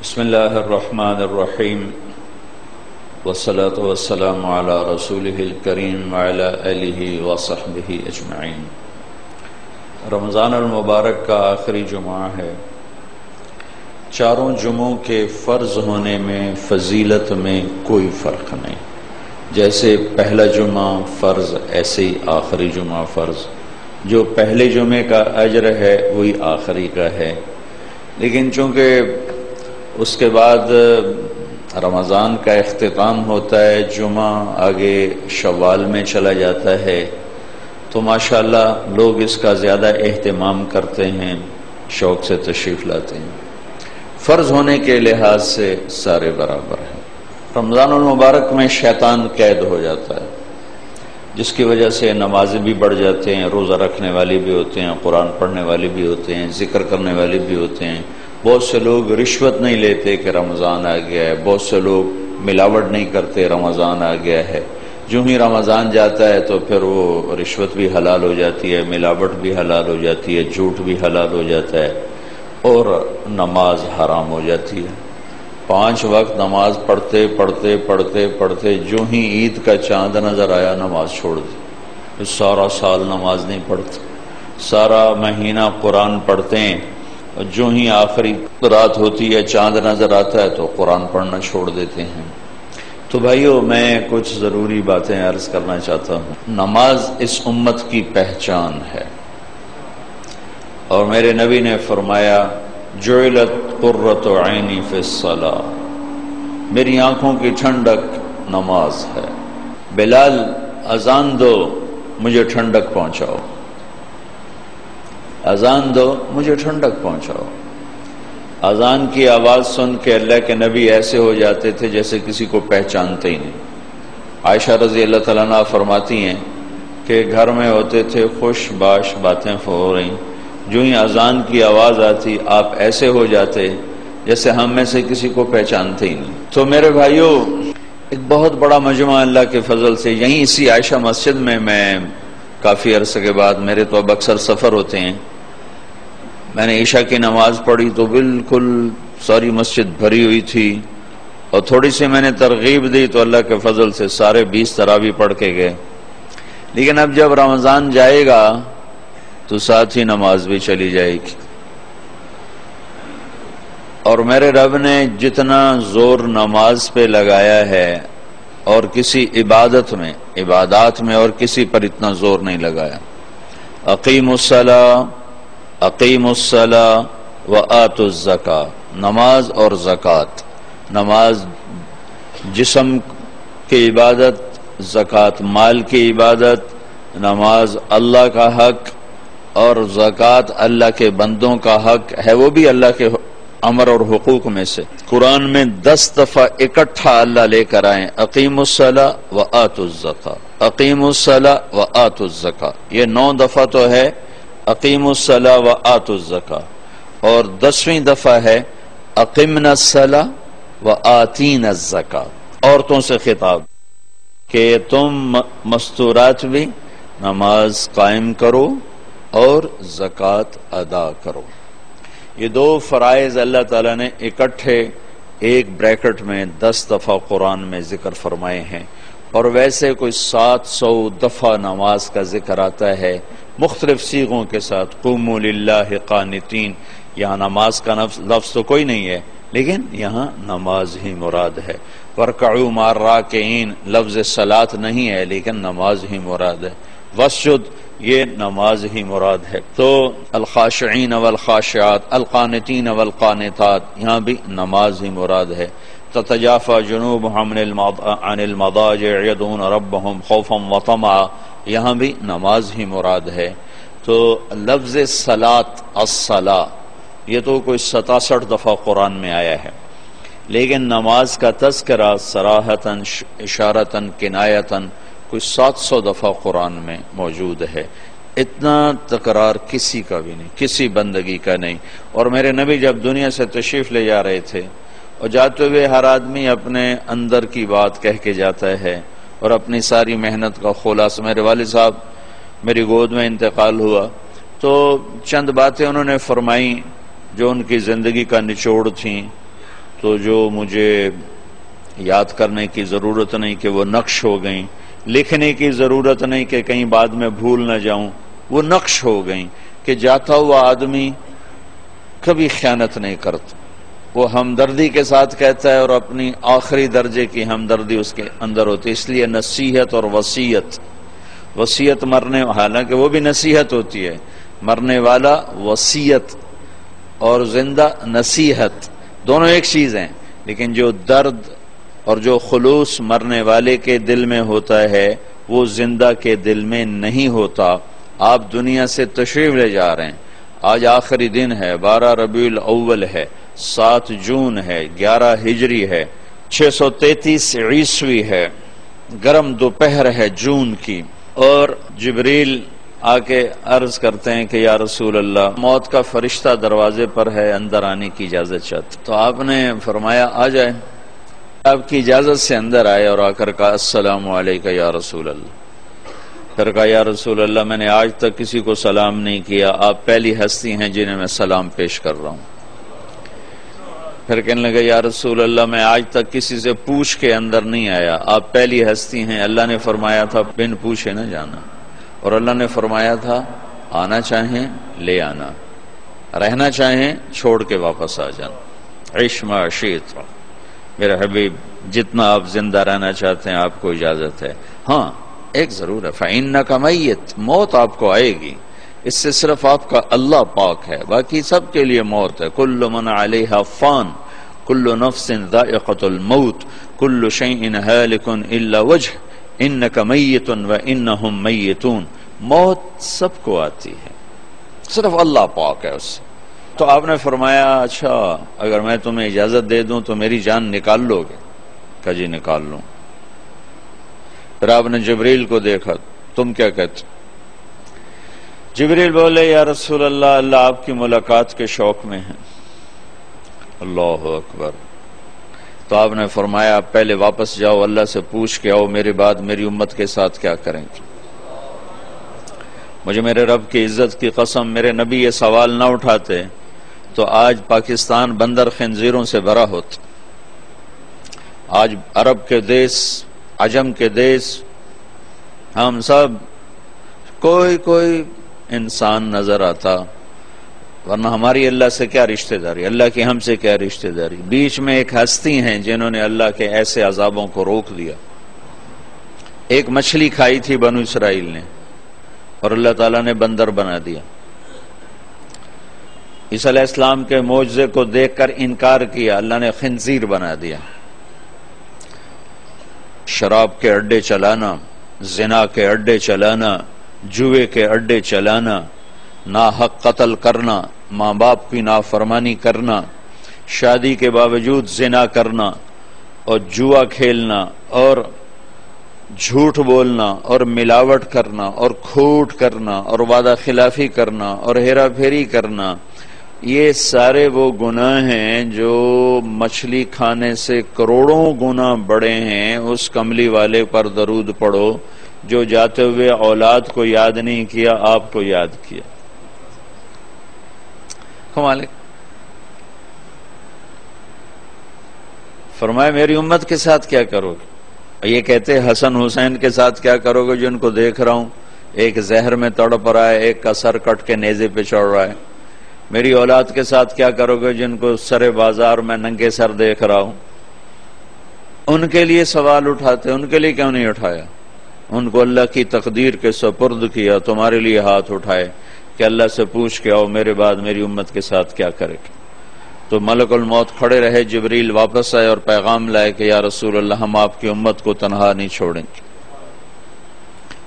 بسم اللہ الرحمن الرحیم والصلاة والسلام علی رسولہ الکریم وعلی آلہ وصحبہ اجمعین۔ رمضان المبارک کا آخری جمعہ ہے۔ چاروں جمعوں کے فرض ہونے میں، فضیلت میں کوئی فرق نہیں۔ جیسے پہلا جمعہ فرض، ایسے ہی آخری جمعہ فرض۔ جو پہلے جمعے کا اجر ہے وہی آخری کا ہے، لیکن چونکہ اس کے بعد رمضان کا اختتام ہوتا ہے، جمعہ آگے شوال میں چلا جاتا ہے، تو ماشاءاللہ لوگ اس کا زیادہ اہتمام کرتے ہیں، شوق سے تشریف لاتے ہیں۔ فرض ہونے کے لحاظ سے سارے برابر ہیں۔ رمضان المبارک میں شیطان قید ہو جاتا ہے، جس کی وجہ سے نمازیں بھی بڑھ جاتے ہیں، روزہ رکھنے والے بھی ہوتے ہیں، قرآن پڑھنے والے بھی ہوتے ہیں، ذکر کرنے والے بھی ہوتے ہیں۔ بہت سے لوگ رشوت نہیں لیتے کہ رمضان آ گیا ہے، بہت سے لوگ ملاوٹ نہیں کرتے رمضان آ گیا ہے۔ جو ہی رمضان جاتا ہے تو پھر وہ رشوت بھی حلال ہو جاتی ہے، ملاوٹ بھی حلال ہو جاتی ہے، جھوٹ بھی حلال ہو جاتا ہے، اور نماز حرام ہو جاتی ہے۔ 5 وقت نماز پڑھتے پڑھتے پڑھتے پڑھتے جو ہی عید کا چاند نظر آیا نماز چھوڑ دی۔ سارا سال نماز نہیں پڑھتے، سارا مہینہ قرآن پڑھتے ہیں، اور جو ہی آخری رات ہوتی ہے چاند نظر آتا ہے تو قرآن پڑھنا چھوڑ دیتے ہیں۔ تو بھائیو، میں کچھ ضروری باتیں عرض کرنا چاہتا ہوں۔ نماز اس امت کی پہچان ہے، اور میرے نبی نے فرمایا جعلت قرۃ عینی فی الصلاۃ، میری آنکھوں کی ٹھنڈک نماز ہے۔ بلال اذان دو، مجھے ٹھنڈک پہنچاؤ، اذان دو مجھے ٹھنڈک پہنچاؤ۔ اذان کی آواز سن کے اللہ کے نبی ایسے ہو جاتے تھے جیسے کسی کو پہچانتے ہی نہیں۔ عائشہ رضی اللہ تعالیٰ عنہا فرماتی ہیں کہ گھر میں ہوتے تھے، خوش باش باتیں ہو رہی، جو ہی اذان کی آواز آتی آپ ایسے ہو جاتے جیسے ہم میں سے کسی کو پہچانتے ہی نہیں۔ تو میرے بھائیوں، ایک بہت بڑا مجمع اللہ کے فضل سے یہیں اسی عائشہ مسجد میں کافی عرصے کے بعد، میرے تو اب اکثر سفر ہوتے ہیں، میں نے عشاء کی نماز پڑھی تو بالکل ساری مسجد بھری ہوئی تھی، اور تھوڑی سی میں نے ترغیب دی تو اللہ کے فضل سے سارے 20 تراویح پڑھ کے گئے۔ لیکن اب جب رمضان جائے گا تو ساتھ ہی نماز بھی چلی جائے گی، اور میرے رب نے جتنا زور نماز پہ لگایا ہے اور کسی عبادات میں اور کسی پر اتنا زور نہیں لگایا۔ اقیموا الصلاۃ وآتوا الزکاۃ، نماز اور زکوٰۃ۔ نماز جسم کی عبادت، زکوٰۃ مال کی عبادت، نماز اللہ کا حق اور زکوٰۃ اللہ کے بندوں کا حق ہے، وہ بھی اللہ کے امر اور حقوق میں سے۔ قرآن میں 10 دفعہ اکٹھا اللہ لے کر آئیں، اقیموا الصلاۃ وآتوا الزکاۃ، اقیموا الصلاۃ وآتوا الزکاۃ۔ یہ 9 دفعہ تو ہے اقیموا الصلاۃ وآتوا الزکاۃ، اور 10ویں دفعہ ہے اقمنا الصلاۃ وآتینا الزکاۃ۔ عورتوں سے خطاب کہ تم مستورات بھی نماز قائم کرو اور زکوٰۃ ادا کرو۔ یہ 2 فرائض اللہ تعالیٰ نے اکٹھے ایک بریکٹ میں 10 دفعہ قرآن میں ذکر فرمائے ہیں، اور ویسے کوئی 700 دفعہ نماز کا ذکر آتا ہے مختلف صیغوں کے ساتھ۔ قوموا للہ قانتین، یہاں نماز کا لفظ تو کوئی نہیں ہے، لیکن یہاں نماز ہی مراد ہے۔ ورکعوا مع الراکعین، لفظ صلاۃ نہیں ہے لیکن نماز ہی مراد ہے۔ واسجد، یہ نماز ہی مراد ہے۔ تو الخاشعین والخاشعات، القانتین والقانتات، یہاں بھی نماز ہی مراد ہے۔ تتجافى جنوبهم عن المضاجع يدعون ربهم خوفا وطمعا، یہاں بھی نماز ہی مراد ہے۔ تو لفظ صلاۃ، الصلاۃ، یہ تو کوئی 67 دفعہ قرآن میں آیا ہے، لیکن نماز کا تذکرہ صراحتاً، اشارتاً، کنایتاً کوئی 700 دفعہ قرآن میں موجود ہے۔ اتنا تکرار کسی کا بھی نہیں، کسی بندگی کا نہیں۔ اور میرے نبی جب دنیا سے تشریف لے جا رہے تھے، اور جاتے ہوئے ہر آدمی اپنے اندر کی بات کہہ کے جاتا ہے اور اپنی ساری محنت کا خلاصہ۔ میرے والد صاحب میری گود میں انتقال ہوا تو چند باتیں انہوں نے فرمائیں جو ان کی زندگی کا نچوڑ تھیں، تو جو مجھے یاد کرنے کی ضرورت نہیں کہ وہ نقش ہو گئیں، لکھنے کی ضرورت نہیں کہ کہیں بعد میں بھول نہ جاؤں، وہ نقش ہو گئیں کہ جاتا ہوا آدمی کبھی خیانت نہیں کرتا، وہ ہمدردی کے ساتھ کہتا ہے اور اپنی آخری درجے کی ہمدردی اس کے اندر ہوتی ہے۔ اس لیے نصیحت اور وصیت مرنے، حالانکہ وہ بھی نصیحت ہوتی ہے، مرنے والا وصیت اور زندہ نصیحت دونوں ایک چیز ہیں، لیکن جو درد اور جو خلوص مرنے والے کے دل میں ہوتا ہے وہ زندہ کے دل میں نہیں ہوتا۔ آپ دنیا سے تشریف لے جا رہے ہیں، آج آخری دن ہے، 12 ربیع الاول ہے، 7 جون ہے، 11 ہجری ہے، 633 عیسوی ہے، گرم دوپہر ہے جون کی، اور جبریل آ کے عرض کرتے ہیں کہ یا رسول اللہ، موت کا فرشتہ دروازے پر ہے، اندر آنے کی اجازت چاہتے۔ تو آپ نے فرمایا آ جائے، آپ کی اجازت سے اندر آئے اور آ کر کہا السلام علیکم یا رسول اللہ۔ پھر کہا یا رسول اللہ، میں نے آج تک کسی کو سلام نہیں کیا، آپ پہلی ہستی ہیں جنہیں میں سلام پیش کر رہا ہوں۔ پھر کہنے لگا یا رسول اللہ، میں آج تک کسی سے پوچھ کے اندر نہیں آیا، آپ پہلی ہستی ہیں، اللہ نے فرمایا تھا بن پوچھے نہ جانا، اور اللہ نے فرمایا تھا آنا چاہیں لے آنا، رہنا چاہیں چھوڑ کے واپس آ جانا، عیش ما شئت۔ میرے حبیب، جتنا آپ زندہ رہنا چاہتے ہیں آپ کو اجازت ہے، ہاں ایک ضرور ہے، فَإِنَّكَ مَيِّتٌ، موت آپ کو آئے گی، اس سے صرف آپ کا اللہ پاک ہے، باقی سب کے لیے موت ہے۔ كُلُّ مَنْ عَلَيْهَا فَانٍ كُلُّ نَفْسٍ ذَائِقَةُ الْمَوْتِ كُلُّ شَيْءٍ هَالِكٌ إِلَّا وَجْهَهُ إِنَّكَ مَيِّتٌ وَإِنَّهُمْ مَيِّتُونَ۔ موت سب کو آتی ہے، صرف اللہ پاک ہے اس سے۔ تو آپ نے فرمایا اچھا اگر میں تمہیں اجازت دے دوں تو میری جان نکال لو گے؟ کہا جی نکال لوں۔ پھر آپ نے جبریل کو دیکھا، تم کیا کہتے؟ جبریل بولے یا رسول اللہ، اللہ آپ کی ملاقات کے شوق میں ہیں۔ اللہ اکبر۔ تو آپ نے فرمایا آپ پہلے واپس جاؤ، اللہ سے پوچھ کے آؤ میرے بعد میری امت کے ساتھ کیا کریں گے۔ مجھے میرے رب کی عزت کی قسم، میرے نبی یہ سوال نہ اٹھاتے تو آج پاکستان بندر خنزیروں سے بھرا ہوتا، آج عرب کے دیس، عجم کے دیس، ہم سب کوئی انسان نظر آتا، ورنہ ہماری اللہ سے کیا رشتہ داری، اللہ کی ہم سے کیا رشتہ داری۔ بیچ میں ایک ہستی ہیں جنہوں نے اللہ کے ایسے عذابوں کو روک دیا۔ ایک مچھلی کھائی تھی بنو اسرائیل نے اور اللہ تعالیٰ نے بندر بنا دیا۔ عیسیٰ علیہ السلام کے معجزے کو دیکھ کر انکار کیا، اللہ نے خنزیر بنا دیا۔ شراب کے اڈے چلانا، زنا کے اڈے چلانا، جوئے کے اڈے چلانا، ناحق قتل کرنا، ماں باپ کی نافرمانی کرنا، شادی کے باوجود زنا کرنا اور جوا کھیلنا اور جھوٹ بولنا اور ملاوٹ کرنا اور کھوٹ کرنا اور وعدہ خلافی کرنا اور ہیرا پھیری کرنا، یہ سارے وہ گناہ ہیں جو مچھلی کھانے سے کروڑوں گنا بڑے ہیں۔ اس کملی والے پر درود پڑھو جو جاتے ہوئے اولاد کو یاد نہیں کیا، آپ کو یاد کیا۔ مالک فرمائے میری امت کے ساتھ کیا کرو گے؟ یہ کہتے حسن حسین کے ساتھ کیا کرو گے جن کو دیکھ رہا ہوں، ایک زہر میں تڑپ رہا ہے، ایک کا سر کٹ کے نیزے پہ چڑھ رہا ہے۔ میری اولاد کے ساتھ کیا کرو گے جن کو سر بازار میں ننگے سر دیکھ رہا ہوں؟ ان کے لیے سوال اٹھاتے، ان کے لیے کیوں نہیں اٹھایا؟ ان کو اللہ کی تقدیر کے سپرد کیا، تمہارے لیے ہاتھ اٹھائے کہ اللہ سے پوچھ کے آؤ میرے بعد میری امت کے ساتھ کیا کرے گا۔ تو ملک الموت کھڑے رہے، جبریل واپس آئے اور پیغام لائے کہ یا رسول اللہ ہم آپ کی امت کو تنہا نہیں چھوڑیں گے۔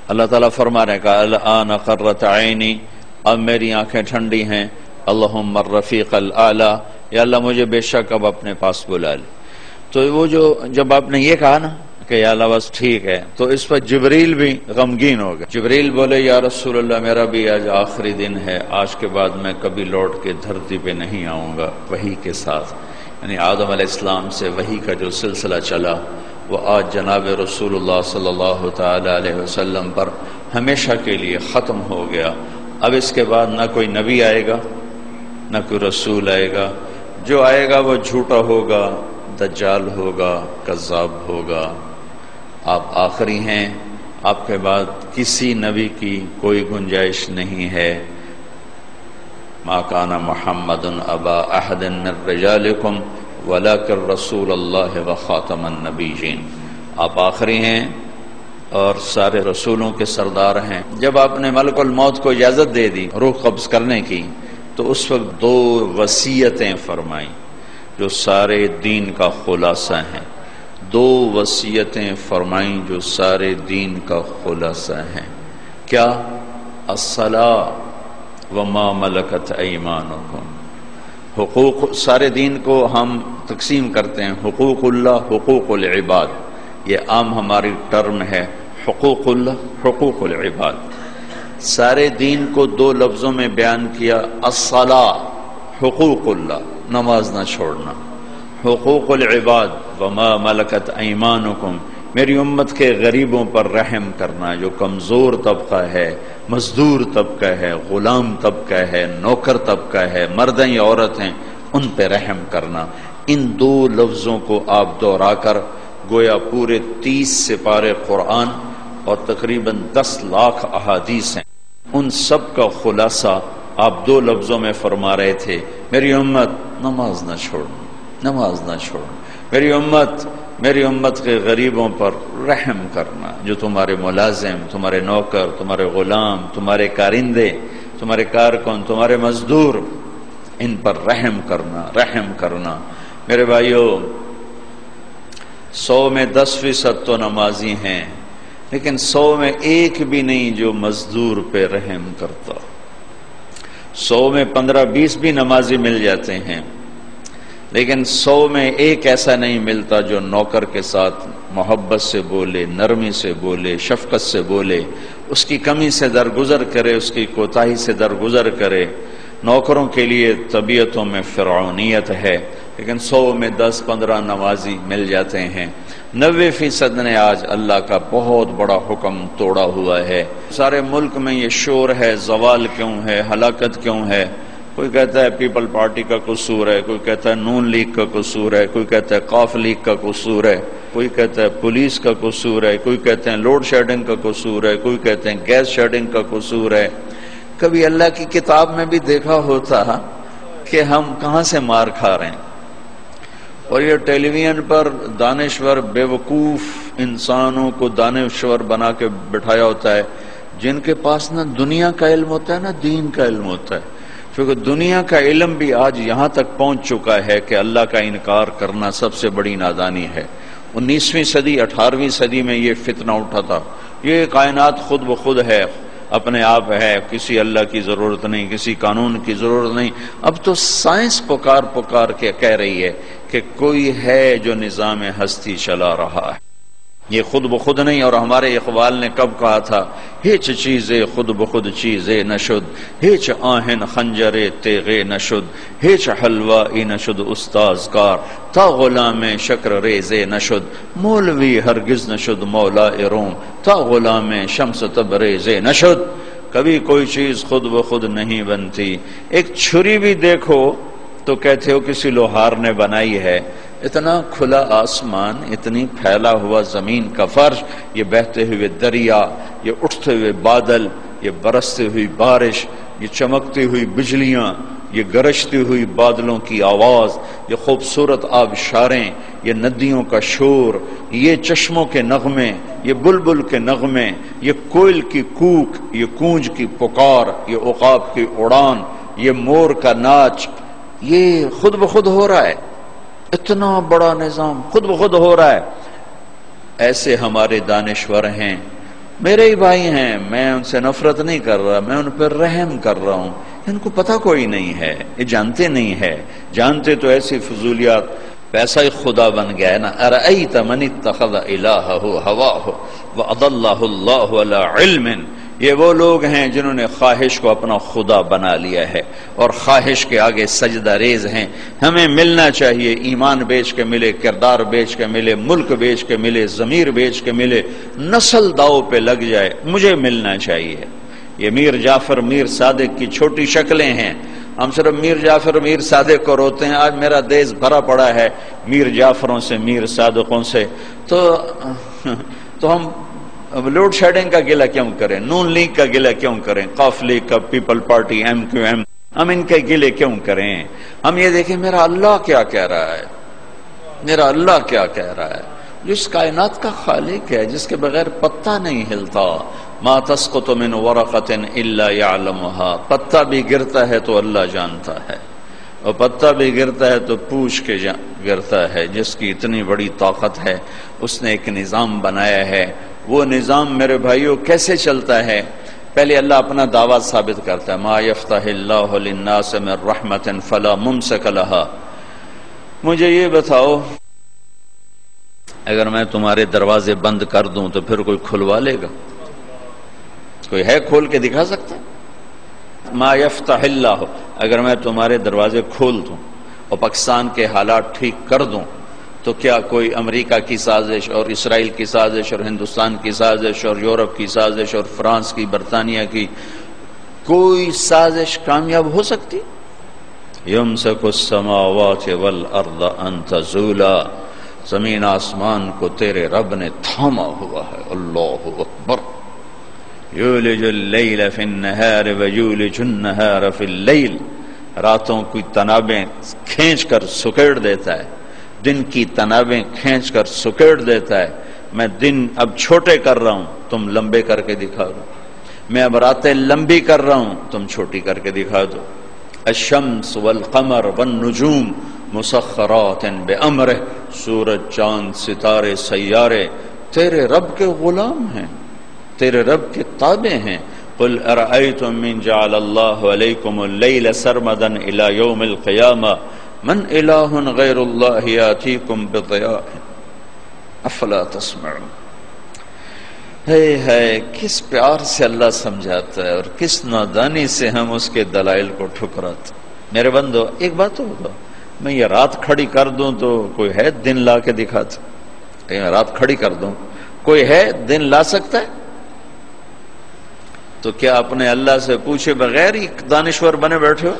اللہ تعالیٰ فرما رہے کہ الآن قرۃ عینی، اب میری آنکھیں ٹھنڈی ہیں، اللہم الرفیق الاعلی، یا اللہ مجھے بے شک اب اپنے پاس بلا لے۔ تو وہ جب آپ نے یہ کہا نا کہ یا اللہ بس ٹھیک ہے، تو اس پر جبریل بھی غمگین ہو گئے۔ جبریل بولے یا رسول اللہ میرا بھی آج آخری دن ہے، آج کے بعد میں کبھی لوٹ کے دھرتی پہ نہیں آؤں گا وحی کے ساتھ۔ یعنی آدم علیہ السلام سے وحی کا جو سلسلہ چلا وہ آج جناب رسول اللہ صلی اللہ تعالی علیہ وسلم پر ہمیشہ کے لیے ختم ہو گیا۔ اب اس کے بعد نہ کوئی نبی آئے گا نہ کوئی رسول آئے گا، جو آئے گا وہ جھوٹا ہوگا، دجال ہوگا، کذاب ہوگا۔ آپ آخری ہیں، آپ کے بعد کسی نبی کی کوئی گنجائش نہیں ہے۔ ما کان محمد ابا احد من رجالکم ولکن رسول اللہ وخاتم النبیین۔ آپ آخری ہیں اور سارے رسولوں کے سردار ہیں۔ جب آپ نے ملک الموت کو اجازت دے دی روح قبض کرنے کی، تو اس وقت 2 وصیتیں فرمائیں جو سارے دین کا خلاصہ ہیں۔ 2 وصیتیں فرمائیں جو سارے دین کا خلاصہ ہیں۔ کیا؟ الصلاۃ وما ملکت ایمانکم۔ حقوق، سارے دین کو ہم تقسیم کرتے ہیں، حقوق اللہ، حقوق العباد، یہ عام ہماری ٹرم ہے، حقوق اللہ، حقوق العباد۔ سارے دین کو 2 لفظوں میں بیان کیا، الصلاۃ حقوق اللہ، نماز نہ چھوڑنا، حقوق العباد وما ملکت ایمانکم، میری امت کے غریبوں پر رحم کرنا، جو کمزور طبقہ ہے، مزدور طبقہ ہے، غلام طبقہ ہے، نوکر طبقہ ہے، مرد ہیں یا عورت ہیں، ان پہ رحم کرنا۔ ان 2 لفظوں کو آپ دہرا کر گویا پورے 30 سپارے قرآن اور تقریباً 10 لاکھ احادیث ہیں، ان سب کا خلاصہ آپ 2 لفظوں میں فرما رہے تھے، میری امت نماز نہ چھوڑنا، نماز نہ چھوڑنا، میری امت کے غریبوں پر رحم کرنا، جو تمہارے ملازم، تمہارے نوکر، تمہارے غلام، تمہارے کارندے، تمہارے کارکن، تمہارے مزدور، ان پر رحم کرنا، رحم کرنا۔ میرے بھائیو، 100 میں 10% تو نمازی ہیں، لیکن 100 میں ایک بھی نہیں جو مزدور پہ رحم کرتا۔ 100 میں 15-20 بھی نمازی مل جاتے ہیں، لیکن 100 میں ایک ایسا نہیں ملتا جو نوکر کے ساتھ محبت سے بولے، نرمی سے بولے، شفقت سے بولے، اس کی کمی سے درگزر کرے، اس کی کوتاہی سے درگزر کرے۔ نوکروں کے لیے طبیعتوں میں فرعونیت ہے، لیکن 100 میں 10-15 نمازی مل جاتے ہیں۔ 90% نے آج اللہ کا بہت بڑا حکم توڑا ہوا ہے۔ سارے ملک میں یہ شور ہے، زوال کیوں ہے، ہلاکت کیوں ہے؟ کوئی کہتا ہے پیپل پارٹی کا قصور ہے، کوئی کہتا ہے نون لیگ کا قصور ہے، کوئی کہتا ہے قاف لیگ کا قصور ہے، کوئی کہتا ہے پولیس کا قصور ہے، کوئی کہتے ہیں لوڈ شیڈنگ کا قصور ہے، کوئی کہتے ہیں گیس شیڈنگ کا قصور ہے۔ کبھی اللہ کی کتاب میں بھی دیکھا ہوتا کہ ہم کہاں سے مار کھا رہے ہیں؟ اور یہ ٹیلی ویژن پر دانشور بے وقوف انسانوں کو دانشور بنا کے بٹھایا ہوتا ہے، جن کے پاس نہ دنیا کا علم ہوتا ہے نہ دین کا علم ہوتا ہے۔ کیونکہ دنیا کا علم بھی آج یہاں تک پہنچ چکا ہے کہ اللہ کا انکار کرنا سب سے بڑی نادانی ہے۔ 19ویں صدی 18ویں صدی میں یہ فتنہ اٹھا تھا، یہ کائنات خود بخود ہے، اپنے آپ ہے، کسی اللہ کی ضرورت نہیں، کسی قانون کی ضرورت نہیں۔ اب تو سائنس پکار کے کہہ رہی ہے کہ کوئی ہے جو نظام ہستی چلا رہا ہے، یہ خود بخود نہیں۔ اور ہمارے اقبال نے کب کہا تھا، ہیچ چیزے خود بخود چیزے نشد، ہیچ آہن خنجرے تیغے نشد، ہیچ حلوائی نشد استاز کار، تا غلام شکر ریزے نشد، مولوی ہرگز نشد مولا روم، تا غلام شمس تبریزے نشد۔ کبھی کوئی چیز خود بخود نہیں بنتی۔ ایک چھری بھی دیکھو تو کہتے ہو کسی لوہار نے بنائی ہے۔ اتنا کھلا آسمان، اتنی پھیلا ہوا زمین کا فرش، یہ بہتے ہوئے دریا، یہ اٹھتے ہوئے بادل، یہ برستی ہوئی بارش، یہ چمکتی ہوئی بجلیاں، یہ گرجتی ہوئی بادلوں کی آواز، یہ خوبصورت آبشاریں، یہ ندیوں کا شور، یہ چشموں کے نغمے، یہ بلبل کے نغمے، یہ کوئل کی کوک، یہ کونج کی پکار، یہ عقاب کی اڑان، یہ مور کا ناچ، یہ خود بخود ہو رہا ہے۔ اتنا بڑا نظام خود بخود ہو رہا ہے۔ ایسے ہمارے دانشور ہیں، میرے ہی بھائی ہیں، میں ان سے نفرت نہیں کر رہا، میں ان پر رحم کر رہا ہوں۔ ان کو پتہ کوئی نہیں ہے، یہ جانتے نہیں ہے، جانتے تو ایسی فضولیات، پیسہ ہی خدا بن گیا ہے نا۔ ارأیت من اتخذ الہہ ہواہ واضلہ اللہ علی علم، یہ وہ لوگ ہیں جنہوں نے خواہش کو اپنا خدا بنا لیا ہے اور خواہش کے آگے سجدہ ریز ہیں۔ ہمیں ملنا چاہیے، ایمان بیچ کے ملے، کردار بیچ کے ملے، ملک بیچ کے ملے، ضمیر بیچ کے ملے، نسل داؤ پہ لگ جائے، مجھے ملنا چاہیے۔ یہ میر جعفر میر صادق کی چھوٹی شکلیں ہیں. ہم صرف میر جعفر میر صادق کو روتے ہیں. آج میرا دیش بھرا پڑا ہے میر جعفروں سے میر صادقوں سے. تو ہم لوڈ شیڈنگ کا گلہ کیوں کریں؟ نون لیگ کا گلہ کیوں کریں؟ قاف لیگ کا، people party, M Q M, ہم ان کے گلے کیوں کریں؟ ہم یہ دیکھیں میرا اللہ کیا کہہ رہا ہے، میرا اللہ کیا کہہ رہا ہے، جس کائنات کا خالق ہے، جس کے بغیر پتا نہیں ہلتا. ما تسقط من ورقۃ الا يعلمها. پتا بھی گرتا ہے تو اللہ جانتا ہے، اور پتا بھی گرتا ہے تو پوچھ کے گرتا ہے. جس کی اتنی بڑی طاقت ہے، اس نے ایک نظام بنایا ہے. وہ نظام میرے بھائیوں کیسے چلتا ہے؟ پہلے اللہ اپنا دعویٰ ثابت کرتا ہے. ما یفتح اللہ للناس من رحمت فلا ممسک لها. مجھے یہ بتاؤ، اگر میں تمہارے دروازے بند کر دوں تو پھر کوئی کھلوا لے گا؟ کوئی ہے کھول کے دکھا سکتا ہے؟ ما یفتح اللہ، اگر میں تمہارے دروازے کھول دوں اور پاکستان کے حالات ٹھیک کر دوں تو کیا کوئی امریکہ کی سازش اور اسرائیل کی سازش اور ہندوستان کی سازش اور یورپ کی سازش اور فرانس کی، برطانیہ کی کوئی سازش کامیاب ہو سکتی؟ یمسک السماوات والارض ان تزولا. زمین آسمان کو تیرے رب نے تھاما ہوا ہے. اللہ اکبر. یولج اللیل فی النہار ویولج النہار فی اللیل. راتوں کی تنابیں کھینچ کر سکیڑ دیتا ہے، دن کی تنابیں کھینچ کر سکیڑ دیتا ہے. میں دن اب چھوٹے کر رہا ہوں، تم لمبے کر کے دکھا دو. میں اب راتیں لمبی کر رہا ہوں، تم چھوٹی کر کے دکھا دو. الشمس والقمر والنجوم مسخرات بامرہ. سورج، چاند، ستارے، سیارے تیرے رب کے غلام ہیں، تیرے رب کے تابع ہیں. قل ارأیتم من جعل اللہ علیکم اللیل سرمدا الی یوم القیامہ من الہ غیر اللہ یاتیکم بضیاء افلا تسمعون. ہے کس پیار سے اللہ سمجھاتا ہے اور کس نادانی سے ہم اس کے دلائل کو ٹھکراتے. میرے بندو ایک بات تو بتاؤ، میں یہ رات کھڑی کر دوں تو کوئی ہے دن لا کے دکھاتا؟ میں رات کھڑی کر دوں، کوئی ہے دن لا سکتا ہے؟ تو کیا اپنے اللہ سے پوچھے بغیر ہی دانشور بنے بیٹھے ہو؟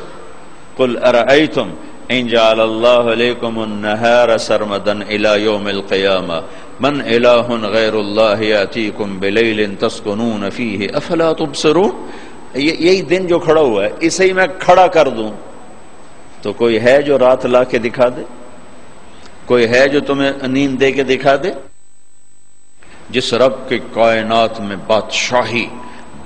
قل ارأیتم ان جعل اللہ علیکم النہار سرمدا الی یوم القیامہ من الہ غیر اللہ یاتیکم بلیل تسکنون فیہ افلا تبصرون. یہی دن جو کھڑا ہوا ہے، اسے ہی میں کھڑا کر دوں تو کوئی ہے جو رات لا کے دکھا دے؟ کوئی ہے جو تمہیں نیند دے کے دکھا دے؟ جس رب کے کائنات میں بادشاہی،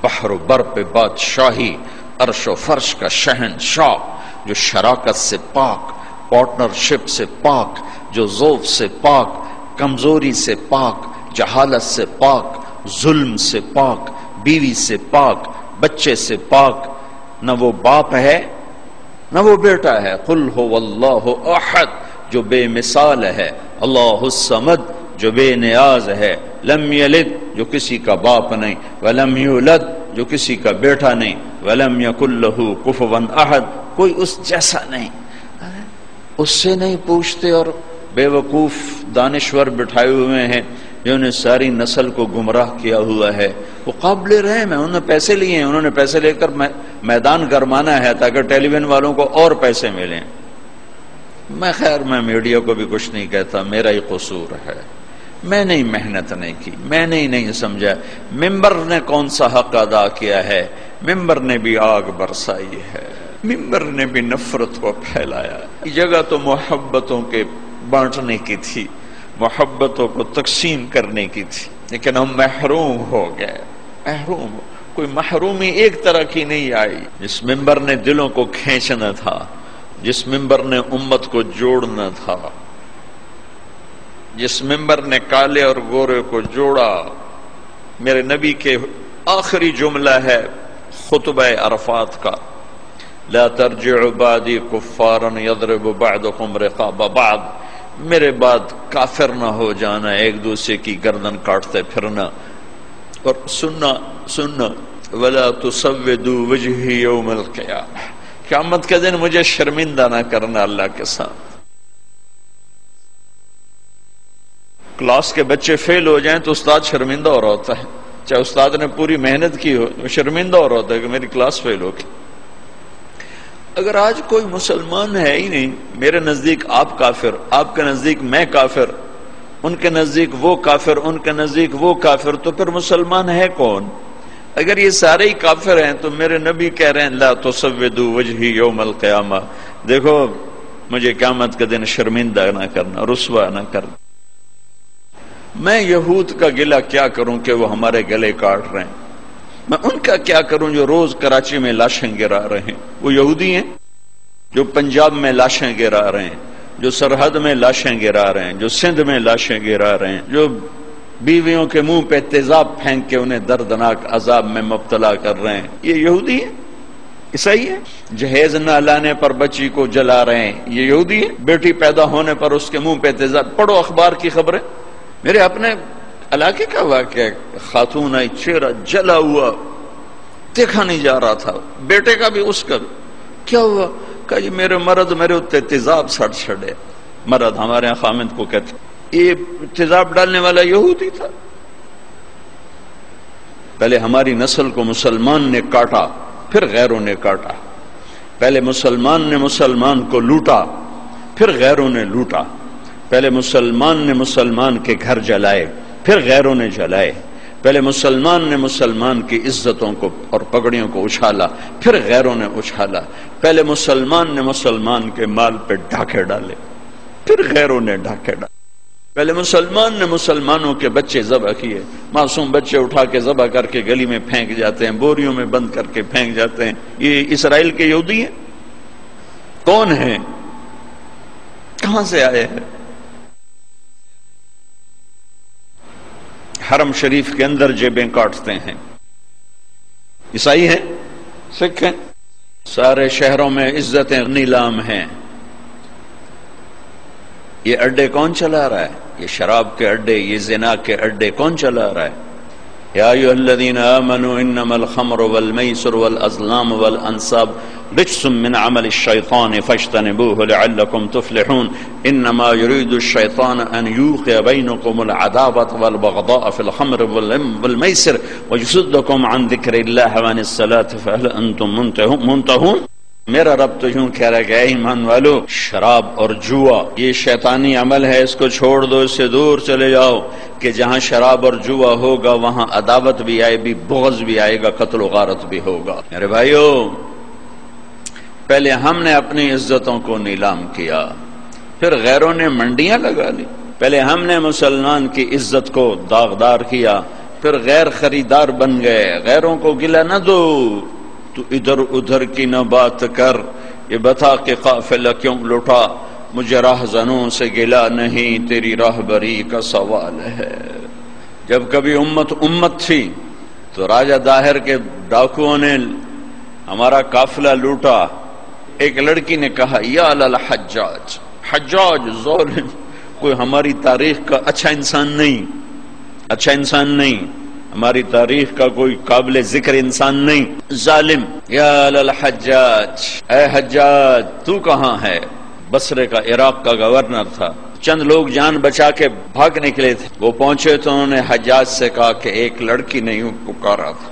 بحر و بر پہ بادشاہی، عرش و فرش کا شہنشاہ، جو شراکت سے پاک، پارٹنرشپ سے پاک، جو ذوق سے پاک، کمزوری سے پاک، جہالت سے پاک، ظلم سے پاک، بیوی سے پاک، بچے سے پاک. نہ وہ باپ ہے نہ وہ بیٹا ہے. قل هو اللہ احد، جو بے مثال ہے. اللہ الصمد، جو بے نیاز ہے. لم یلد، جو کسی کا باپ نہیں. ولم یولد، جو کسی کا بیٹا نہیں. ولم یکن لہ کفوا احد، کوئی اس جیسا نہیں. اس سے نہیں پوچھتے اور بے وقوف دانشور بٹھائے ہوئے ہیں جنہوں نے ساری نسل کو گمراہ کیا ہوا ہے. وہ قابل رحم ہیں، انہوں نے پیسے لیے ہیں، انہوں نے پیسے لے کر میدان گرمانا ہے تاکہ ٹیلی ویژن والوں کو اور پیسے ملیں. میں میڈیا کو بھی کچھ نہیں کہتا، میرا ہی قصور ہے. میں نے محنت نہیں کی، میں نے نہیں سمجھا. ممبر نے کون سا حق ادا کیا ہے؟ ممبر نے بھی آگ برسائی ہے، ممبر نے بھی نفرت کو پھیلایا. جگہ تو محبتوں کے بانٹنے کی تھی، محبتوں کو تقسیم کرنے کی تھی، لیکن ہم محروم ہو گئے. محروم، کوئی محرومی ایک طرح کی نہیں آئی. جس ممبر نے دلوں کو کھینچنا تھا، جس ممبر نے امت کو جوڑنا تھا، جس ممبر نے کالے اور گورے کو جوڑا. میرے نبی کے آخری جملہ ہے خطبہ عرفات کا، لا ترجعوا بعدی کفارا یضرب بعضکم رقاب بعض. میرے بعد کافر نہ ہو جانا، ایک دوسرے کی گردن کاٹتے پھرنا. اور سننا ولا تسودوا وجہی یوم القیامہ، قیامت کے دن مجھے شرمندہ نہ کرنا اللہ کے ساتھ. کلاس کے بچے فیل ہو جائیں تو استاد شرمندہ ہو رہا ہوتا ہے. چاہے استاد نے پوری محنت کی ہو، شرمندہ ہو رہا ہوتا ہے کہ میری کلاس فیل ہوگی۔ اگر آج کوئی مسلمان ہے ہی نہیں، میرے نزدیک آپ کافر، آپ کے نزدیک میں کافر، ان کے نزدیک وہ کافر، ان کے نزدیک وہ کافر، تو پھر مسلمان ہے کون؟ اگر یہ سارے ہی کافر ہیں تو میرے نبی کہہ رہے ہیں لا تسودوا وجہی یوم القیامہ، دیکھو مجھے قیامت کے دن شرمندہ نہ کرنا، رسوا نہ کرنا۔ میں یہود کا گلہ کیا کروں کہ وہ ہمارے گلے کاٹ رہے ہیں، میں ان کا کیا کروں جو روز کراچی میں لاشیں گرا رہے ہیں؟ وہ یہودی ہیں جو پنجاب میں لاشیں گرا رہے ہیں، جو سرحد میں لاشیں گرا رہے ہیں، جو سندھ میں لاشیں گرا رہے ہیں، جو بیویوں کے منہ پہ تیزاب پھینک کے انہیں دردناک عذاب میں مبتلا کر رہے ہیں، یہ یہودی ہے؟ عیسائی ہے؟ جہیز نہ لانے پر بچی کو جلا رہے ہیں، یہ یہودی ہے؟ بیٹی پیدا ہونے پر اس کے منہ پہ تیزاب، پڑھو اخبار کی خبریں۔ میرے اپنے علاقے کا واقعہ، خاتون آئی، چہرہ جلا ہوا، دیکھا نہیں جا رہا تھا، بیٹے کا بھی اس کا بھی۔ کیا ہوا؟ کہا یہ میرے مرد میرے اتنے تیزاب سٹ چھڑے۔ مرد ہمارے یہاں خامد کو کہتے، یہ تیزاب ڈالنے والا یہودی تھا۔ پہلے ہماری نسل کو مسلمان نے کاٹا، پھر غیروں نے کاٹا۔ پہلے مسلمان نے مسلمان کو لوٹا، پھر غیروں نے لوٹا۔ پہلے مسلمان نے مسلمان کے گھر جلائے، پھر غیروں نے جلائے۔ پہلے مسلمان نے مسلمان کی عزتوں کو اور پگڑیوں کو اچھالا، پھر غیروں نے اچھالا۔ پہلے مسلمان نے مسلمان کے مال پہ ڈاکے ڈالے، پھر غیروں نے ڈاکے ڈالے۔ پہلے مسلمان نے مسلمانوں کے بچے ذبح کیے، معصوم بچے اٹھا کے ذبح کر کے گلی میں پھینک جاتے ہیں، بوریوں میں بند کر کے پھینک جاتے ہیں۔ یہ اسرائیل کے یہودی ہیں؟ کون ہیں؟ کہاں سے آئے ہیں؟ حرم شریف کے اندر جیبیں کاٹتے ہیں، عیسائی ہیں، سکھ ہیں، سارے شہروں میں عزتیں نیلام ہیں۔ یہ اڈے کون چلا رہا ہے؟ یہ شراب کے اڈے، یہ زنا کے اڈے کون چلا رہا ہے؟ یا ایھا الذین آمنوا انما الخمر والمیسر والازلام والانصاب رجس من عمل الشیطان فاجتنبوه لعلکم تفلحون انما یرید الشیطان ان یوقع بینکم العداوة والبغضاء فی الخمر والمیسر ویصدکم عن ذکر اللہ وعن الصلاة فهل انتم منتہون۔ میرا رب تو یوں کہہ رہا ہے کہ اے ایمان والو، شراب اور جوا یہ شیطانی عمل ہے، اس کو چھوڑ دو، اس سے دور چلے جاؤ، کہ جہاں شراب اور جوا ہوگا وہاں عداوت بھی آئے گی، بغض بھی آئے گا، قتل و غارت بھی ہوگا۔ میرے بھائیو، پہلے ہم نے اپنی عزتوں کو نیلام کیا، پھر غیروں نے منڈیاں لگا لی۔ پہلے ہم نے مسلمان کی عزت کو داغدار کیا، پھر غیر خریدار بن گئے۔ غیروں کو گلہ نہ دو، تو ادھر ادھر کی نہ بات کر، یہ بتا کہ قافلہ کیوں لٹا، مجھے راہزنوں سے گلہ نہیں، تیری راہبری کا سوال ہے۔ جب کبھی امت تھی تو راجہ داہر کے ڈاکوؤں نے ہمارا قافلہ لوٹا، ایک لڑکی نے کہا یا للحجاج، حجاج ظالم، کوئی ہماری تاریخ کا اچھا انسان نہیں، ہماری تاریخ کا کوئی قابل ذکر انسان نہیں، ظالم۔ یا للحجاج، اے حجاج تو کہاں ہے؟ بصرے کا، عراق کا گورنر تھا۔ چند لوگ جان بچا کے بھاگ نکلے تھے، وہ پہنچے تو انہوں نے حجاج سے کہا کہ ایک لڑکی نے یوں پکارا تھا،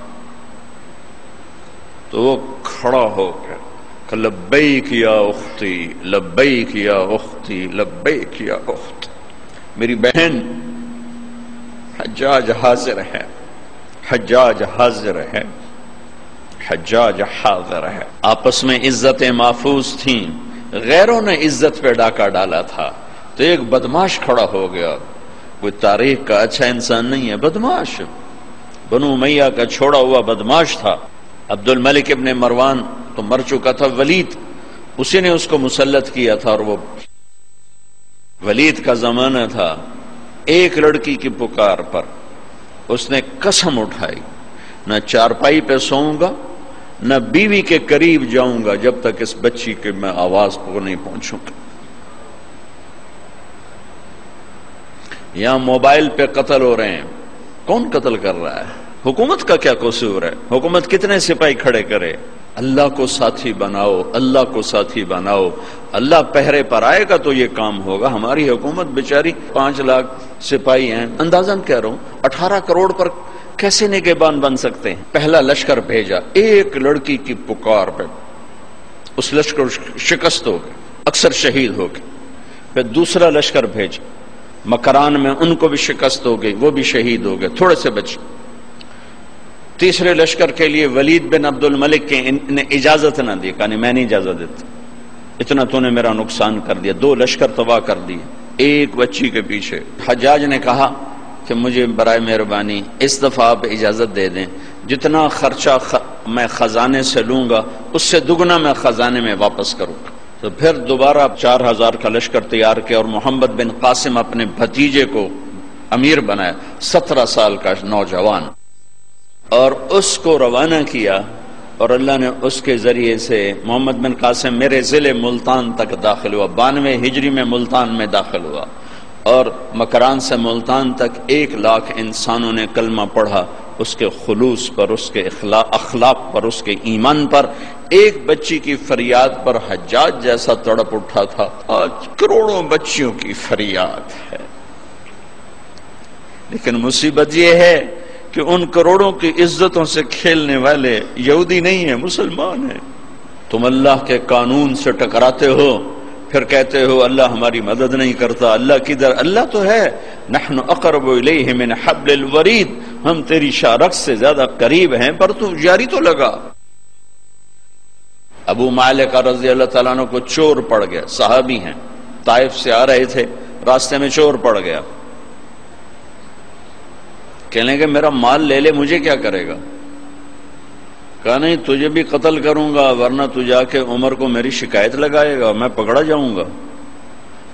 تو وہ کھڑا ہو گیا کہ لبیک یا اختی، لبیک یا اختی، لبیک یا اخت، میری بہن۔ حجاج حاضر ہے، حجاج حاضر ہے، حجاج حاضر ہے۔ آپس میں عزتیں محفوظ تھیں، غیروں نے عزت پہ ڈاکہ ڈالا تھا، تو ایک بدماش کھڑا ہو گیا، کوئی تاریخ کا اچھا انسان نہیں ہے، بدماش، بنو امیہ کا چھوڑا ہوا بدماش تھا۔ عبد الملک ابن مروان تو مر چکا تھا، ولید اسی نے اس کو مسلط کیا تھا، اور وہ ولید کا زمانہ تھا۔ ایک لڑکی کی پکار پر اس نے قسم اٹھائی، نہ چارپائی پہ سوؤں گا، نہ بیوی کے قریب جاؤں گا جب تک اس بچی کے میں آواز کو نہیں پہنچوں گا۔ یہاں موبائل پہ قتل ہو رہے ہیں، کون قتل کر رہا ہے؟ حکومت کا کیا قصور ہے؟ حکومت کتنے سپاہی کھڑے کرے؟ اللہ کو ساتھی بناؤ، اللہ کو ساتھی بناؤ، اللہ پہرے پر آئے گا تو یہ کام ہوگا۔ ہماری حکومت بیچاری 5 لاکھ سپاہی ہیں، اندازاً کہہ رہا ہوں 18 کروڑ پر کیسے نگہبان بن سکتے ہیں؟ پہلا لشکر بھیجا، ایک لڑکی کی پکار پہ اس لشکر شکست ہو گئے، اکثر شہید ہو گئے۔ پھر دوسرا لشکر بھیجا، مکران میں ان کو بھی شکست ہو گئی، وہ بھی شہید ہو گئے، تھوڑے سے بچے۔ تیسرے لشکر کے لیے ولید بن عبد الملک کے نے اجازت نہ دی، کہا نہیں میں نہیں اجازت دیتا، اتنا تو نے میرا نقصان کر دیا، 2 لشکر تباہ کر دیے ایک بچی کے پیچھے۔ حجاج نے کہا کہ مجھے برائے مہربانی اس دفعہ آپ اجازت دے دیں، جتنا خرچہ میں خزانے سے لوں گا اس سے دگنا میں خزانے میں واپس کروں گا۔ تو پھر دوبارہ 4000 کا لشکر تیار کیا اور محمد بن قاسم اپنے بھتیجے کو امیر بنایا، 17 سال کا نوجوان، اور اس کو روانہ کیا، اور اللہ نے اس کے ذریعے سے محمد بن قاسم میرے ضلع ملتان تک داخل ہوا، 92 ہجری میں ملتان میں داخل ہوا، اور مکران سے ملتان تک 1 لاکھ انسانوں نے کلمہ پڑھا، اس کے خلوص پر، اس کے اخلاق پر، اس کے ایمان پر۔ ایک بچی کی فریاد پر حجاج جیسا تڑپ اٹھا تھا، آج کروڑوں بچیوں کی فریاد ہے۔ لیکن مصیبت یہ ہے کہ ان کروڑوں کی عزتوں سے کھیلنے والے یہودی نہیں ہیں، مسلمان ہیں۔ تم اللہ کے قانون سے ٹکراتے ہو، پھر کہتے ہو اللہ ہماری مدد نہیں کرتا، اللہ کدھر؟ اللہ تو ہے، نحن اقرب الیہ من حبل الورید، ہم تیری شارک سے زیادہ قریب ہیں، پر تو جاری تو لگا۔ ابو مالک رضی اللہ تعالیٰ عنہ کو چور پڑ گیا، صحابی ہیں، طائف سے آ رہے تھے، راستے میں چور پڑ گیا، کہنے کہ میرا مال لے لے، مجھے کیا کرے گا؟ کہا نہیں تجھے بھی قتل کروں گا، ورنہ تو جا کے عمر کو میری شکایت لگائے گا، میں پکڑا جاؤں گا۔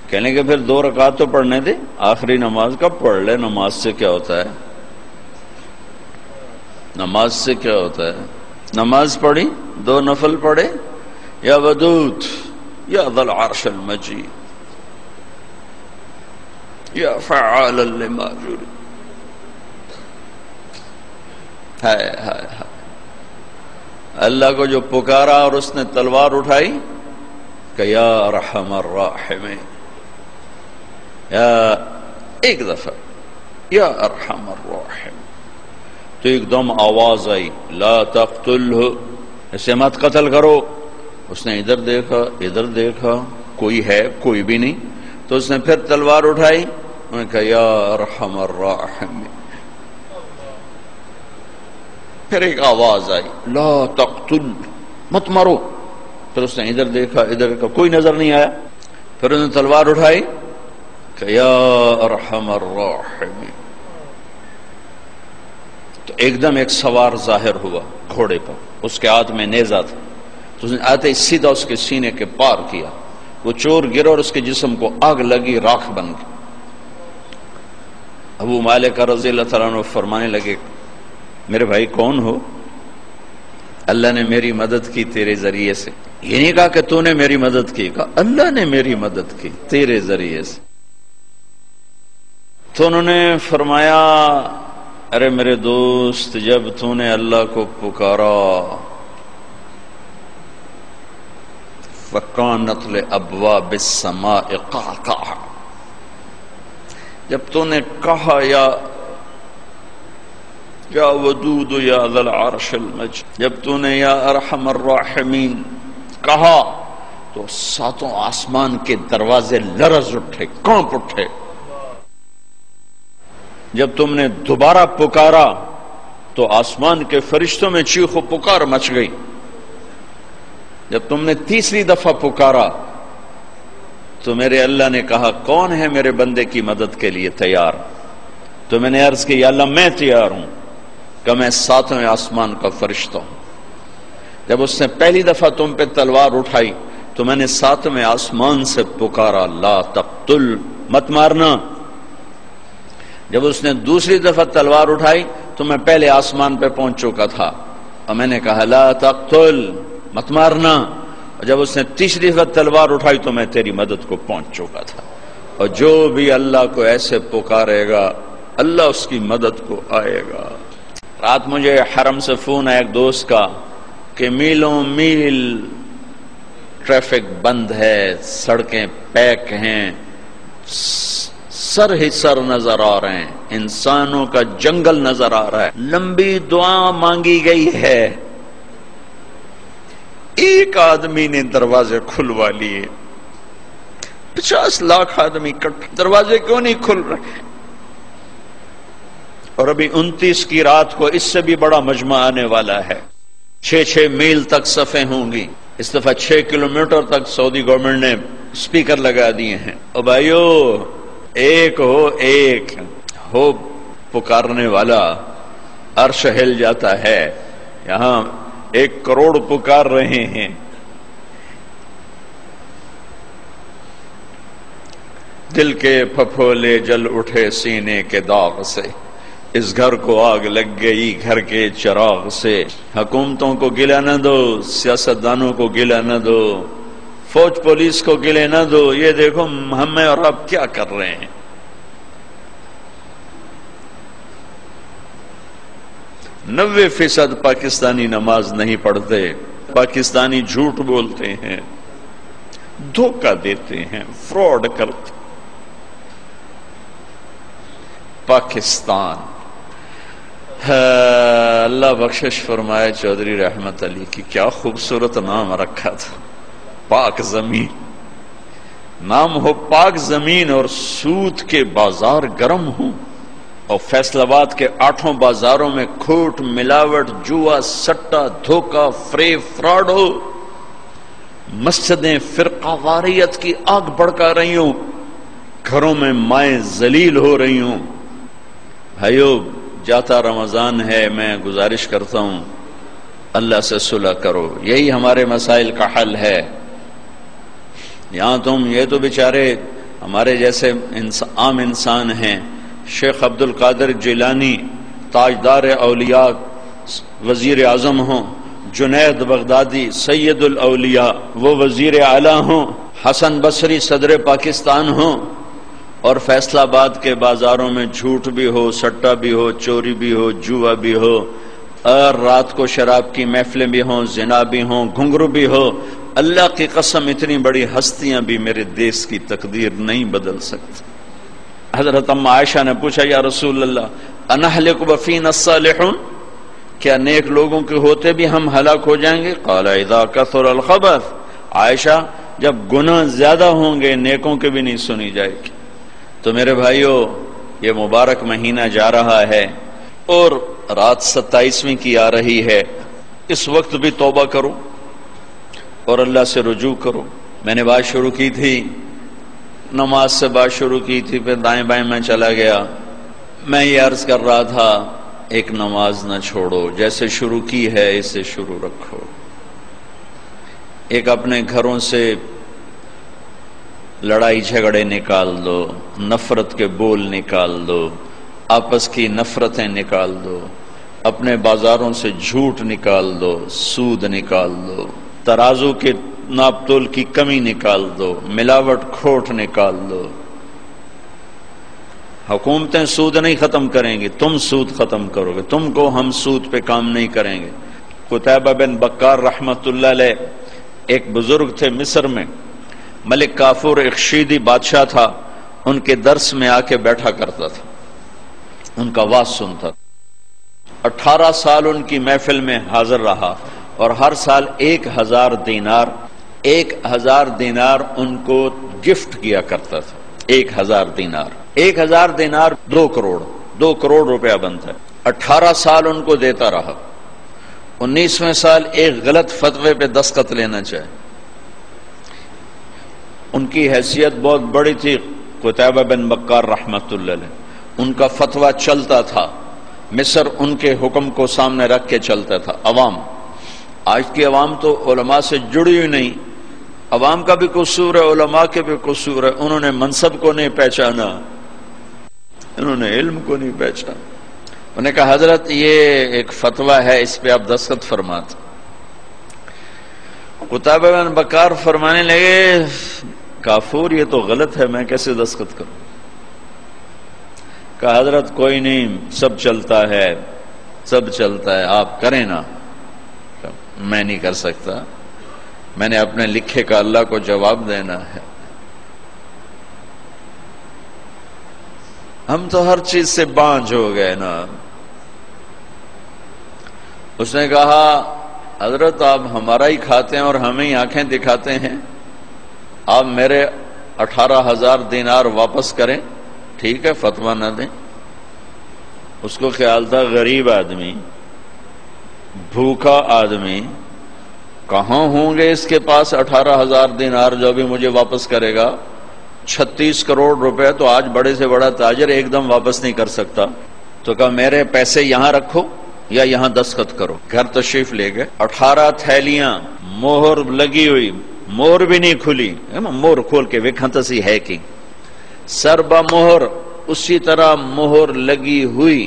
کہنے کہ پھر 2 رکعت تو پڑھنے دے، آخری نماز کا پڑھ لے، نماز سے کیا ہوتا ہے؟ نماز سے کیا ہوتا ہے؟ نماز پڑھی، 2 نفل پڑھے، یا ودود یا ذا العرش المجید یا فعالا لما یرید، ہائے ہائے ہائے، اللہ کو جو پکارا اور اس نے تلوار اٹھائی کہ یا ارحم الراحمین، یا ایک دفعہ یا ارحم الراحمین، تو ایک دم آواز آئی لا تقتلہ، اسے مت قتل کرو۔ اس نے ادھر دیکھا ادھر دیکھا، کوئی ہے؟ کوئی بھی نہیں۔ تو اس نے پھر تلوار اٹھائی، انہوں نے کہا یا ارحم الراحمین، پھر ایک آواز آئی لا تقتل، مت مارو۔ پھر اس نے ادھر دیکھا ادھر دیکھا، کوئی نظر نہیں آیا، پھر اس نے تلوار اٹھائی کہ یا ارحم الراحمین۔ تو ایک دم ایک سوار ظاہر ہوا گھوڑے پر، اس کے ہاتھ میں نیزہ تھا، تو اس نے آتے سیدھا اس کے سینے کے پار کیا، وہ چور گرا اور اس کے جسم کو آگ لگی، راکھ بن گئی۔ ابو مالک رضی اللہ تعالیٰ عنہ فرمانے لگے میرے بھائی کون ہو؟ اللہ نے میری مدد کی تیرے ذریعے سے۔ یہ نہیں کہا کہ تو نے میری مدد کی، کہا اللہ نے میری مدد کی تیرے ذریعے سے۔ تو انہوں نے فرمایا ارے میرے دوست، جب تو نے اللہ کو پکارا فَكَانَتْ لِأَبْوَابِ السَّمَاءِ قَعْقَعَ، جب تو نے کہا یا ودود یا ذا العرش المجید، جب تو نے یا ارحم الراحمین کہا تو 7 آسمان کے دروازے لرز اٹھے، کانپ اٹھے۔ جب تم نے دوبارہ پکارا تو آسمان کے فرشتوں میں چیخ و پکار مچ گئی۔ جب تم نے تیسری دفعہ پکارا تو میرے اللہ نے کہا کون ہے میرے بندے کی مدد کے لیے تیار؟ تو میں نے عرض کی یا اللہ میں تیار ہوں، کہ میں 7ویں آسمان کا فرشتہ ہوں۔ جب اس نے پہلی دفعہ تم پہ تلوار اٹھائی تو میں نے 7ویں آسمان سے پکارا لا تقتل، مت مارنا۔ جب اس نے دوسری دفعہ تلوار اٹھائی تو میں پہلے آسمان پہ پہنچ چکا تھا اور میں نے کہا لا تقتل، مت مارنا۔ اور جب اس نے تیسری دفعہ تلوار اٹھائی تو میں تیری مدد کو پہنچ چکا تھا۔ اور جو بھی اللہ کو ایسے پکارے گا اللہ اس کی مدد کو آئے گا۔ رات مجھے حرم سے فون آیا ایک دوست کا کہ میلوں میل ٹریفک بند ہے، سڑکیں پیک ہیں، سر ہی سر نظر آ رہے ہیں، انسانوں کا جنگل نظر آ رہا ہے. لمبی دعا مانگی گئی ہے، ایک آدمی نے دروازے کھلوا لیے. 50 لاکھ آدمی اکٹھے، دروازے کیوں نہیں کھل رہے؟ اور ابھی 29 کی رات کو اس سے بھی بڑا مجمع آنے والا ہے. 6 میل تک صفیں ہوں گی. اس دفعہ 6 کلومیٹر تک سعودی گورنمنٹ نے سپیکر لگا دیے ہیں. او بھائیو، ایک ہو پکارنے والا، عرش ہل جاتا ہے. یہاں 1 کروڑ پکار رہے ہیں. دل کے پھپھولے جل اٹھے سینے کے داغ سے، اس گھر کو آگ لگ گئی گھر کے چراغ سے. حکومتوں کو گلہ نہ دو، سیاستدانوں کو گلہ نہ دو، فوج پولیس کو گلے نہ دو. یہ دیکھو ہم اور آپ کیا کر رہے ہیں. 90% پاکستانی نماز نہیں پڑھتے، پاکستانی جھوٹ بولتے ہیں، دھوکہ دیتے ہیں، فراڈ کرتے. پاکستان، اللہ بخشش فرمائے چودھری رحمت علی کی، کیا خوبصورت نام رکھا تھا، پاک زمین. نام ہو پاک زمین اور سود کے بازار گرم ہوں، اور فیصل آباد کے 8 بازاروں میں کھوٹ، ملاوٹ، جوا، سٹا، دھوکہ، فریب، فراڈ ہو. مسجدیں فرقہ واریت کی آگ بھڑکا رہی ہوں، گھروں میں مائیں ذلیل ہو رہی ہوں. بھائیو، جاتا رمضان ہے، میں گزارش کرتا ہوں اللہ سے صلح کرو. یہی ہمارے مسائل کا حل ہے. یہاں تم، یہ تو بیچارے ہمارے جیسے عام انسان ہیں. شیخ عبد القادر جیلانی تاجدار اولیاء وزیر اعظم ہوں، جنید بغدادی سید الاولیاء وہ وزیر اعلیٰ ہوں، حسن بصری صدر پاکستان ہوں، اور فیصل آباد کے بازاروں میں جھوٹ بھی ہو، سٹا بھی ہو، چوری بھی ہو، جوا بھی ہو، اور رات کو شراب کی محفلیں بھی ہوں، زنا بھی ہوں، گھنگرو بھی ہو. اللہ کی قسم اتنی بڑی ہستیاں بھی میرے دیس کی تقدیر نہیں بدل سکتی. حضرت ام عائشہ نے پوچھا، یا رسول اللہ انہلک وفینا الصالحون، کیا نیک لوگوں کے ہوتے بھی ہم ہلاک ہو جائیں گے؟ قال اذا کثر الخبث، عائشہ جب گناہ زیادہ ہوں گے نیکوں کے بھی نہیں سنی جائے گی. تو میرے بھائیو، یہ مبارک مہینہ جا رہا ہے اور رات 27ویں کی آ رہی ہے. اس وقت بھی توبہ کرو اور اللہ سے رجوع کرو. میں نے بات شروع کی تھی، نماز سے بات شروع کی تھی، پھر دائیں بائیں میں چلا گیا. میں یہ عرض کر رہا تھا، ایک نماز نہ چھوڑو، جیسے شروع کی ہے اسے شروع رکھو. ایک اپنے گھروں سے لڑائی جھگڑے نکال دو، نفرت کے بول نکال دو، آپس کی نفرتیں نکال دو، اپنے بازاروں سے جھوٹ نکال دو، سود نکال دو، ترازو کے ناپ تول کی کمی نکال دو، ملاوٹ کھوٹ نکال دو. حکومتیں سود نہیں ختم کریں گی، تم سود ختم کرو گے. تم کو ہم سود پہ کام نہیں کریں گے. قتیبہ بن بکار رحمت اللہ علیہ ایک بزرگ تھے مصر میں، ملک کافور ایک شیدی بادشاہ تھا، ان کے درس میں آ کے بیٹھا کرتا تھا، ان کا واز سنتا تھا. 18 سال ان کی محفل میں حاضر رہا اور ہر سال 1000 دینار ان کو گفٹ کیا کرتا تھا. 1000 دینار 2 کروڑ روپیہ بنتا ہے. 18 سال ان کو دیتا رہا. 19ویں سال ایک غلط فتوے پہ دستخط لینا چاہے. ان کی حیثیت بہت بڑی تھی قتیبہ بن بکار رحمت اللہ علیہ. ان کا فتویٰ چلتا تھا، مصر ان کے حکم کو سامنے رکھ کے چلتا تھا. عوام، آج کی عوام تو علماء سے جڑی ہوئی نہیں. عوام کا بھی قصور ہے، علماء کے بھی قصور ہے. انہوں نے منصب کو نہیں پہچانا، انہوں نے علم کو نہیں پہچانا. انہوں نے کہا حضرت یہ ایک فتویٰ ہے، اس پہ آپ دستخط فرماتے. قتیبہ بن بکار فرمانے لگے، کافور یہ تو غلط ہے، میں کیسے دستخط کروں؟ کہا حضرت کوئی نہیں، سب چلتا ہے، آپ کریں نا. میں نہیں کر سکتا، میں نے اپنے لکھے کا اللہ کو جواب دینا ہے. ہم تو ہر چیز سے بانجھ ہو گئے نا۔ اس نے کہا حضرت آپ ہمارا ہی کھاتے ہیں اور ہمیں ہی آنکھیں دکھاتے ہیں، آپ میرے 18,000 دینار واپس کریں، ٹھیک ہے فتویٰ نہ دیں۔ اس کو خیال تھا غریب آدمی، بھوکا آدمی، کہاں ہوں گے اس کے پاس 18,000 دینار جو بھی مجھے واپس کرے گا؟ 36 کروڑ روپے تو آج بڑے سے بڑا تاجر ایک دم واپس نہیں کر سکتا۔ تو کہا میرے پیسے یہاں رکھو یا یہاں دستخط کرو۔ گھر تشریف لے گئے، 18 تھیلیاں مہر لگی ہوئی، مہر بھی نہیں کھلی، مہر کھول کے ویکھاں تو سی ہے کی سر با مہر، اسی طرح مہر لگی ہوئی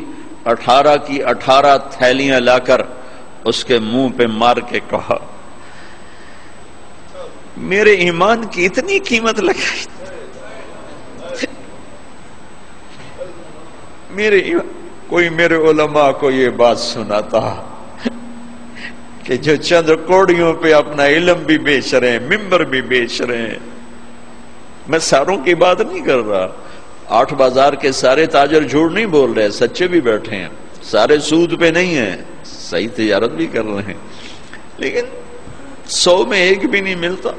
18 کی 18 تھیلیاں لا کر اس کے منہ پہ مار کے کہا میرے ایمان کی اتنی قیمت لگائی، کوئی میرے علماء کو یہ بات سناتا کہ جو چند کوڑیوں پہ اپنا علم بھی بیچ رہے ہیں، ممبر بھی بیچ رہے ہیں۔ میں ساروں کی بات نہیں کر رہا، 8 بازار کے سارے تاجر جھوٹ نہیں بول رہے، سچے بھی بیٹھے ہیں، سارے سود پہ نہیں ہیں، صحیح تجارت بھی کر رہے ہیں، لیکن 100 میں ایک بھی نہیں ملتا۔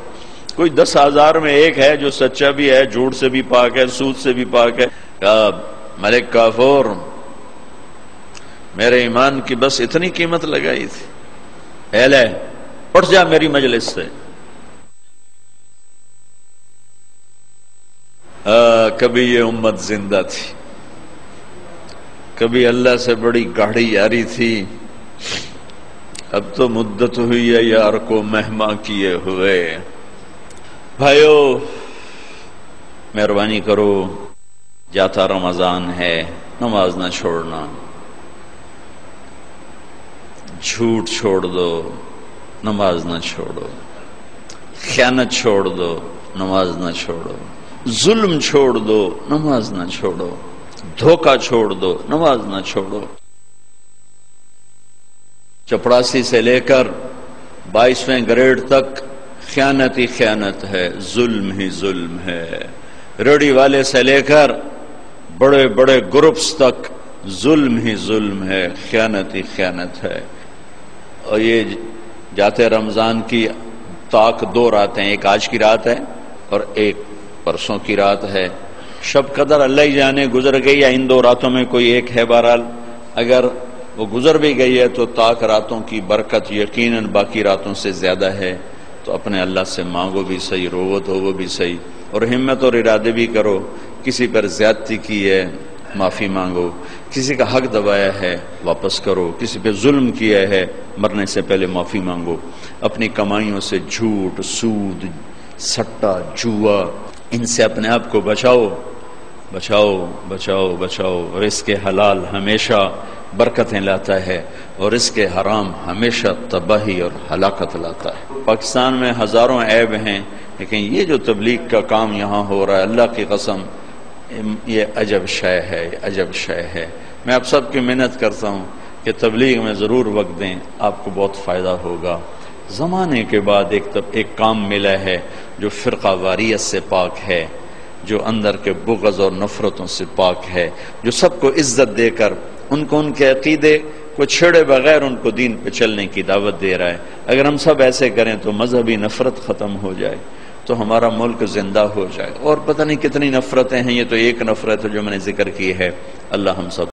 کوئی 10,000 میں ایک ہے جو سچا بھی ہے، جھوٹ سے بھی پاک ہے، سود سے بھی پاک ہے۔ ملک کافور میرے ایمان کی بس اتنی قیمت لگائی تھی، اے لے اٹھ جا میری مجلس سے۔ کبھی یہ امت زندہ تھی، کبھی اللہ سے بڑی گاڑھی یاری تھی، اب تو مدت ہوئی ہے یار کو مہماں کیے ہوئے۔ بھائیو مہربانی کرو، جاتا رمضان ہے، نماز نہ چھوڑنا، جھوٹ چھوڑ دو، نماز نہ چھوڑو، خیانت چھوڑ دو، نماز نہ چھوڑو، ظلم چھوڑ دو، نماز نہ چھوڑو، دھوکہ چھوڑ دو، نماز نہ چھوڑو۔ چپڑاسی سے لے کر 22ویں گریڈ تک خیانت ہی خیانت ہے، ظلم ہی ظلم ہے۔ ریڈی والے سے لے کر بڑے بڑے گروپس تک ظلم ہی ظلم ہے، خیانت ہی خیانت ہے۔ اور یہ جاتے رمضان کی طاق 2 راتیں، ایک آج کی رات ہے اور ایک پرسوں کی رات ہے۔ شب قدر اللہ ہی جانے گزر گئی یا ان 2 راتوں میں کوئی ایک ہے، بہرحال اگر وہ گزر بھی گئی ہے تو طاق راتوں کی برکت یقیناً باقی راتوں سے زیادہ ہے۔ تو اپنے اللہ سے مانگو بھی صحیح، روو تو وہ بھی صحیح، اور ہمت اور ارادے بھی کرو۔ کسی پر زیادتی کی ہے معافی مانگو، کسی کا حق دبایا ہے واپس کرو، کسی پہ ظلم کیا ہے مرنے سے پہلے معافی مانگو۔ اپنی کمائیوں سے جھوٹ، سود، سٹا، جوا، ان سے اپنے آپ کو بچاؤ بچاؤ بچاؤ بچاؤ۔ رزق حلال ہمیشہ برکتیں لاتا ہے اور رزق حرام ہمیشہ تباہی اور ہلاکت لاتا ہے۔ پاکستان میں ہزاروں عیب ہیں، لیکن یہ جو تبلیغ کا کام یہاں ہو رہا ہے، اللہ کی قسم یہ عجب شے ہے، یہ عجب شے ہے۔ میں آپ سب کی محنت کرتا ہوں کہ تبلیغ میں ضرور وقت دیں، آپ کو بہت فائدہ ہوگا۔ زمانے کے بعد ایک کام ملا ہے جو فرقہ واریت سے پاک ہے، جو اندر کے بغض اور نفرتوں سے پاک ہے، جو سب کو عزت دے کر ان کو ان کے عقیدے کو چھیڑے بغیر ان کو دین پہ چلنے کی دعوت دے رہا ہے۔ اگر ہم سب ایسے کریں تو مذہبی نفرت ختم ہو جائے، تو ہمارا ملک زندہ ہو جائے۔ اور پتہ نہیں کتنی نفرتیں ہیں، یہ تو ایک نفرت ہے جو میں نے ذکر کی ہے۔ اللہ ہم سب